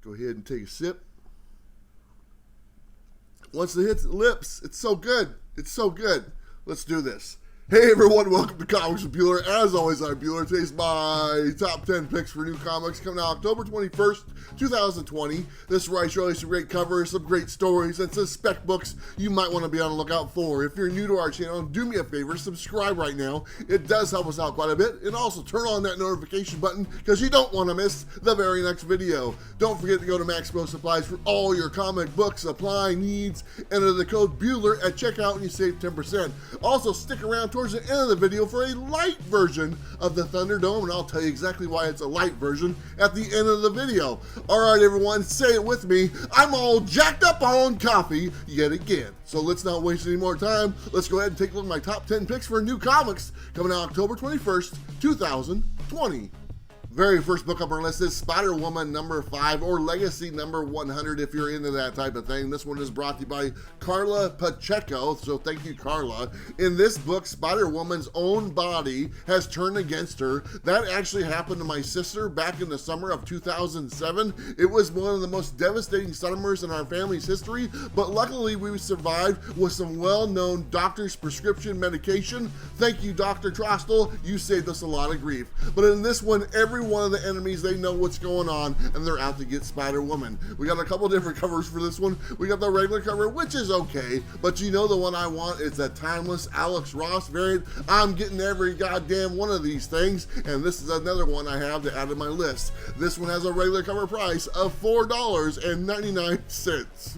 Go ahead and take a sip. Once it hits the lips, it's so good. It's so good. Let's do this. Hey everyone, welcome to Comics with Bueller. As always, I'm Bueller. Today's my top 10 picks for new comics coming out October 21st, 2020. This is where I show you some great covers, some great stories, and some spec books you might want to be on the lookout for. If you're new to our channel, do me a favor, subscribe right now. It does help us out quite a bit. And also turn on that notification button because you don't want to miss the very next video. Don't forget to go to Max Pro Supplies for all your comic book supply needs. Enter the code Bueller at checkout and you save 10%. Also, stick around towards the end of the video for a light version of the Thunderdome, and I'll tell you exactly why it's a light version at the end of the video. Alright everyone, say it with me, I'm all jacked up on coffee yet again. So let's not waste any more time. Let's go ahead and take a look at my top 10 picks for new comics coming out October 21st, 2020. Very first book up our list is Spider-Woman number 5, or Legacy number 100 if you're into that type of thing. This one is brought to you by Carla Pacheco, so thank you, Carla. In this book, Spider-Woman's own body has turned against her. That actually happened to my sister back in the summer of 2007. It was one of the most devastating summers in our family's history, but luckily we survived with some well-known doctor's prescription medication. Thank you, Dr. Trostel. You saved us a lot of grief. But in this one, every one of the enemies, they know what's going on and they're out to get Spider-Woman. We got a couple different covers for this one. We got the regular cover, which is okay, but you know the one I want is the timeless Alex Ross variant. I'm getting every goddamn one of these things, and this is another one I have to add to my list. This one has a regular cover price of $4.99.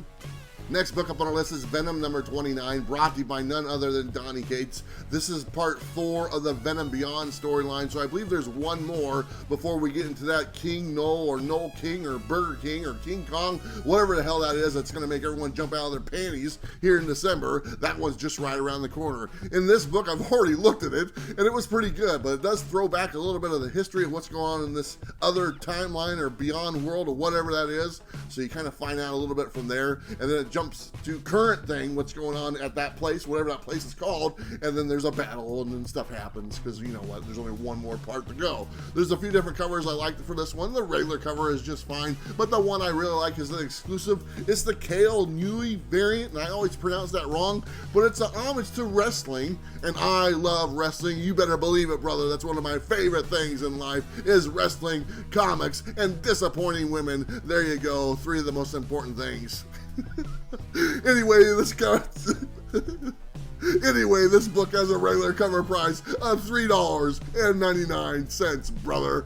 Next book up on our list is Venom number 29, brought to you by none other than Donny Cates. This is part 4 of the Venom Beyond storyline, so I believe there's one more before we get into that King Noel or Noel King or Burger King or King Kong, whatever the hell that is that's going to make everyone jump out of their panties here in December. That one's just right around the corner. In this book, I've already looked at it, and it was pretty good, but it does throw back a little bit of the history of what's going on in this other timeline or beyond world or whatever that is, so you kind of find out a little bit from there, and then it jumps to current thing, what's going on at that place, whatever that place is called, and then there's a battle and then stuff happens because you know what, there's only one more part to go. There's a few different covers I like for this one. The regular cover is just fine, but the one I really like is the exclusive. It's the Kale Nui variant, and I always pronounce that wrong, but it's an homage to wrestling, and I love wrestling. You better believe it, brother. That's one of my favorite things in life is wrestling, comics, and disappointing women. There you go, 3 of the most important things. Anyway, this book has a regular cover price of $3.99, brother.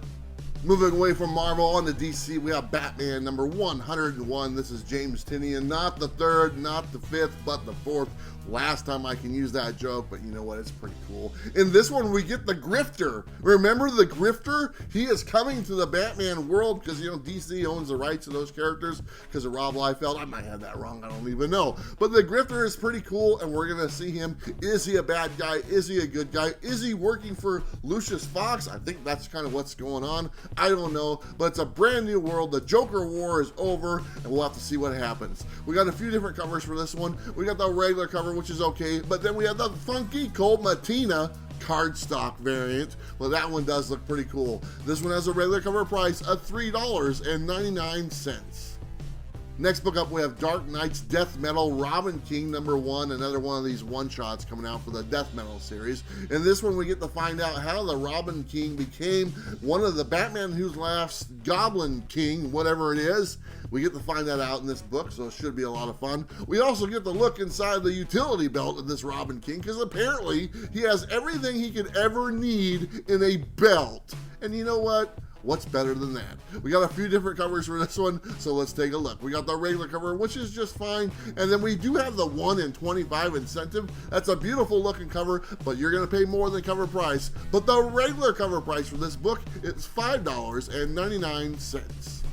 Moving away from Marvel on to DC, we have Batman number 101. This is James Tynion, not the 3rd, not the 5th, but the 4th. Last time I can use that joke, but you know what, it's pretty cool. In this one, we get the Grifter. Remember the Grifter? He is coming to the Batman world because, you know, DC owns the rights to those characters because of Rob Liefeld. I might have that wrong, I don't even know. But the Grifter is pretty cool, and we're gonna see him. Is he a bad guy? Is he a good guy? Is he working for Lucius Fox? I think that's kind of what's going on. I don't know, but it's a brand new world. The Joker War is over, and we'll have to see what happens. We got a few different covers for this one. We got the regular cover, which is okay, but then we have the funky cold MATTINA cardstock variant. Well, that one does look pretty cool. This one has a regular cover price of $3.99. Next book up, we have Dark Knight's Death Metal Robin King number 1, another one of these one-shots coming out for the Death Metal series. In this one, we get to find out how the Robin King became one of the Batman Who Laughs Goblin King, whatever it is. We get to find that out in this book, so it should be a lot of fun. We also get to look inside the utility belt of this Robin King, because apparently he has everything he could ever need in a belt. And you know what? What's better than that? We got a few different covers for this one, so let's take a look. We got the regular cover, which is just fine, and then we do have the 1 in 25 incentive. That's a beautiful looking cover, but you're gonna pay more than cover price. But the regular cover price for this book is $5.99.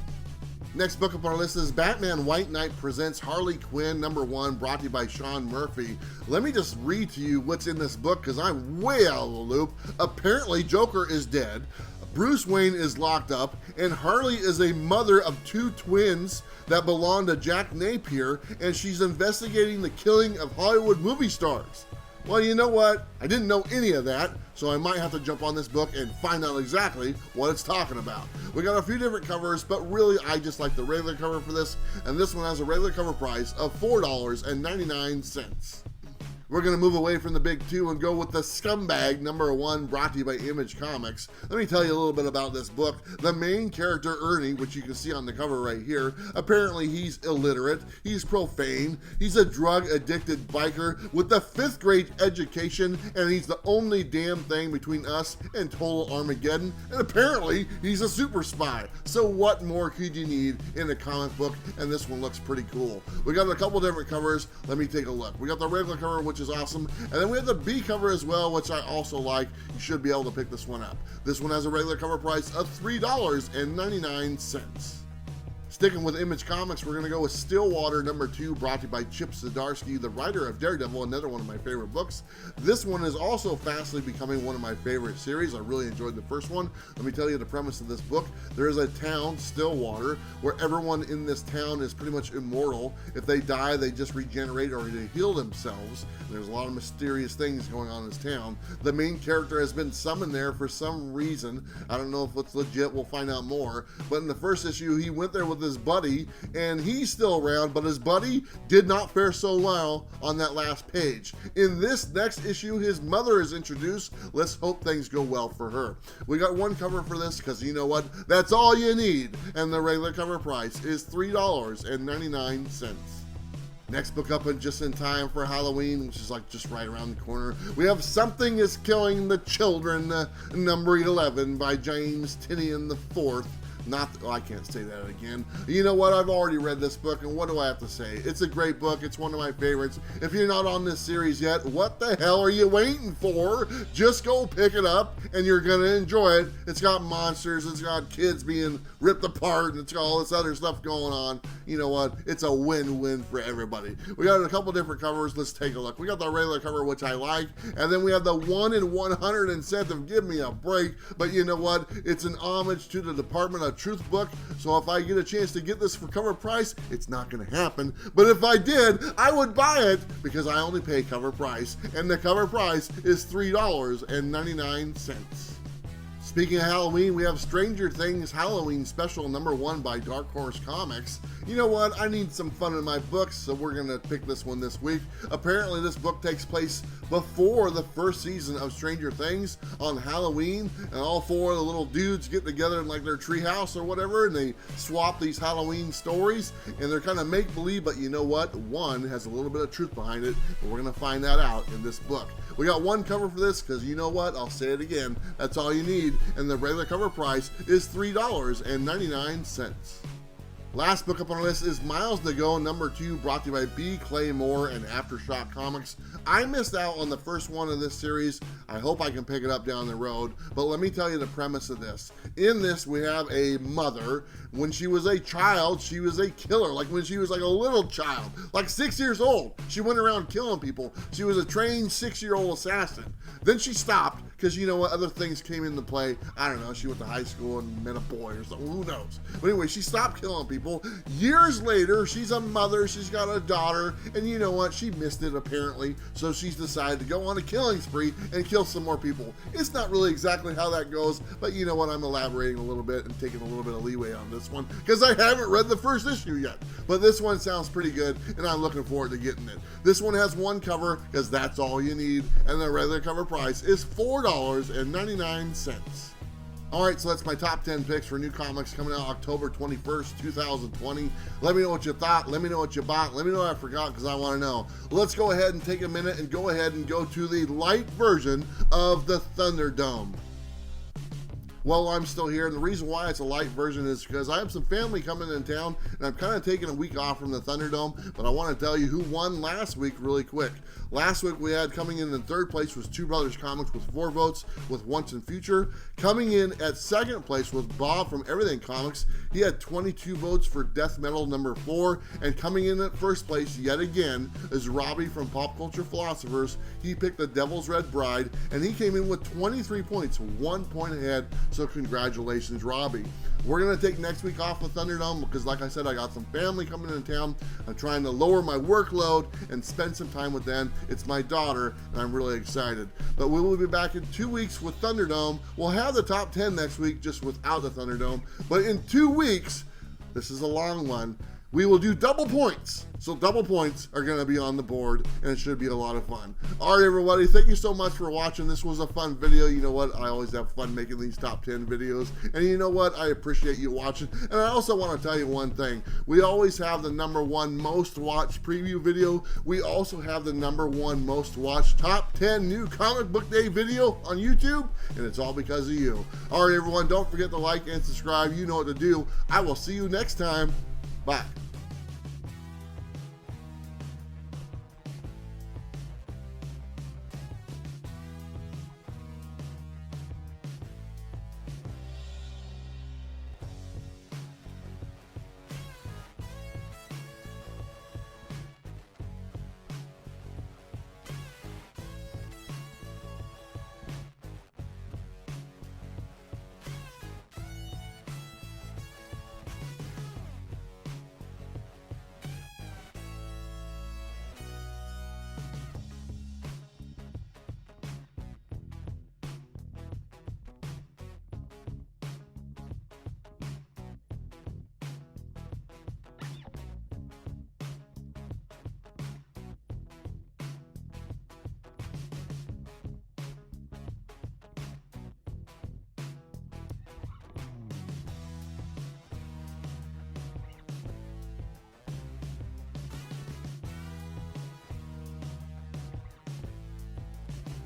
Next book up on our list is Batman White Knight presents Harley Quinn number 1, brought to you by Sean Murphy. Let me just read to you what's in this book because I'm way out of the loop. Apparently Joker is dead, Bruce Wayne is locked up, and Harley is a mother of 2 twins that belong to Jack Napier, and she's investigating the killing of Hollywood movie stars. Well, you know what? I didn't know any of that, so I might have to jump on this book and find out exactly what it's talking about. We got a few different covers, but really I just like the regular cover for this, and this one has a regular cover price of $4.99. We're going to move away from the big two and go with the Scumbag #1, brought to you by Image Comics. Let me tell you a little bit about this book. The main character, Ernie, which you can see on the cover right here, apparently he's illiterate, he's profane, he's a drug-addicted biker with a 5th grade education, and he's the only damn thing between us and total Armageddon, and apparently he's a super spy. So what more could you need in a comic book? And this one looks pretty cool. We got a couple different covers. Let me take a look. We got the regular cover, which is awesome, and then we have the B cover as well, which I also like. You should be able to pick this one up. This one has a regular cover price of $3.99. Sticking with Image Comics, we're going to go with Stillwater #2, brought to you by Chip Zdarsky, the writer of Daredevil, another one of my favorite books. This one is also fastly becoming one of my favorite series. I really enjoyed the first one. Let me tell you the premise of this book. There is a town, Stillwater, where everyone in this town is pretty much immortal. If they die, they just regenerate or they heal themselves. And there's a lot of mysterious things going on in this town. The main character has been summoned there for some reason. I don't know if it's legit. We'll find out more. But in the first issue, he went there with his buddy, and he's still around, but his buddy did not fare so well on that last page. In this next issue, his mother is introduced. Let's hope things go well for her. We got one cover for this because you know what? That's all you need. And the regular cover price is $3.99. Next book up, and just in time for Halloween, which is like just right around the corner, we have Something is Killing the Children, #11 by James Tynion IV. I can't say that again. You know what? I've already read this book, and what do I have to say? It's a great book. It's one of my favorites. If you're not on this series yet, what the hell are you waiting for? Just go pick it up, and you're going to enjoy it. It's got monsters, it's got kids being ripped apart, and it's got all this other stuff going on. You know what? It's a win-win for everybody. We got a couple different covers. Let's take a look. We got the regular cover, which I like, and then we have the 1 in 100 incentive. Give me a break. But you know what? It's an homage to the Department of Truth book, so if I get a chance to get this for cover price, it's not going to happen. But if I did, I would buy it because I only pay cover price, and the cover price is $3.99. Speaking of Halloween, we have Stranger Things Halloween Special #1 by Dark Horse Comics. You know what? I need some fun in my books, so we're going to pick this one this week. Apparently, this book takes place before the first season of Stranger Things on Halloween, and all 4 of the little dudes get together in like their treehouse or whatever, and they swap these Halloween stories, and they're kind of make-believe, but you know what? One has a little bit of truth behind it, and we're going to find that out in this book. We got one cover for this because you know what? I'll say it again. That's all you need, and the regular cover price is $3.99. Last book up on our list is Miles to Go #2, brought to you by B. Claymore and Aftershock Comics. I missed out on the first one of this series. I hope I can pick it up down the road, but let me tell you the premise of this. In this, we have a mother. When she was a child, she was a killer. Like when she was like a little child, like 6 years old, she went around killing people. She was a trained 6-year-old assassin. Then she stopped because you know what, other things came into play. I don't know, she went to high school and met a boy or something, who knows. But anyway, she stopped killing people. Years later, she's a mother, she's got a daughter, and you know what, she missed it apparently, so she's decided to go on a killing spree and kill some more people. It's not really exactly how that goes, but you know what, I'm elaborating a little bit and taking a little bit of leeway on this one because I haven't read the first issue yet. But this one sounds pretty good, and I'm looking forward to getting it. This one has one cover because that's all you need, and the regular cover price is $4.99. Alright, so that's my top 10 picks for new comics coming out October 21st, 2020. Let me know what you thought. Let me know what you bought. Let me know what I forgot because I want to know. Let's go ahead and take a minute and go ahead and go to the light version of the Thunderdome. Well, I'm still here, and the reason why it's a light version is because I have some family coming in town, and I'm kind of taking a week off from the Thunderdome, but I want to tell you who won last week really quick. Last week we had coming in third place was Two Brothers Comics with 4 votes with Once and Future. Coming in at second place was Bob from Everything Comics. He had 22 votes for Death Metal #4, and coming in at first place yet again is Robbie from Pop Culture Philosophers. He picked The Devil's Red Bride, and he came in with 23 points, 1 point ahead So congratulations, Robbie. We're going to take next week off with Thunderdome because, like I said, I got some family coming into town. I'm trying to lower my workload and spend some time with them. It's my daughter, and I'm really excited. But we will be back in 2 weeks with Thunderdome. We'll have the top 10 next week just without the Thunderdome. But in 2 weeks, this is a long one, we will do double points. So double points are going to be on the board, and it should be a lot of fun. All right, everybody, thank you so much for watching. This was a fun video. You know what? I always have fun making these top 10 videos. And you know what? I appreciate you watching. And I also want to tell you one thing. We always have the #1 most watched preview video. We also have the #1 most watched top 10 new comic book day video on YouTube. And it's all because of you. All right, everyone, don't forget to like and subscribe. You know what to do. I will see you next time. Bye.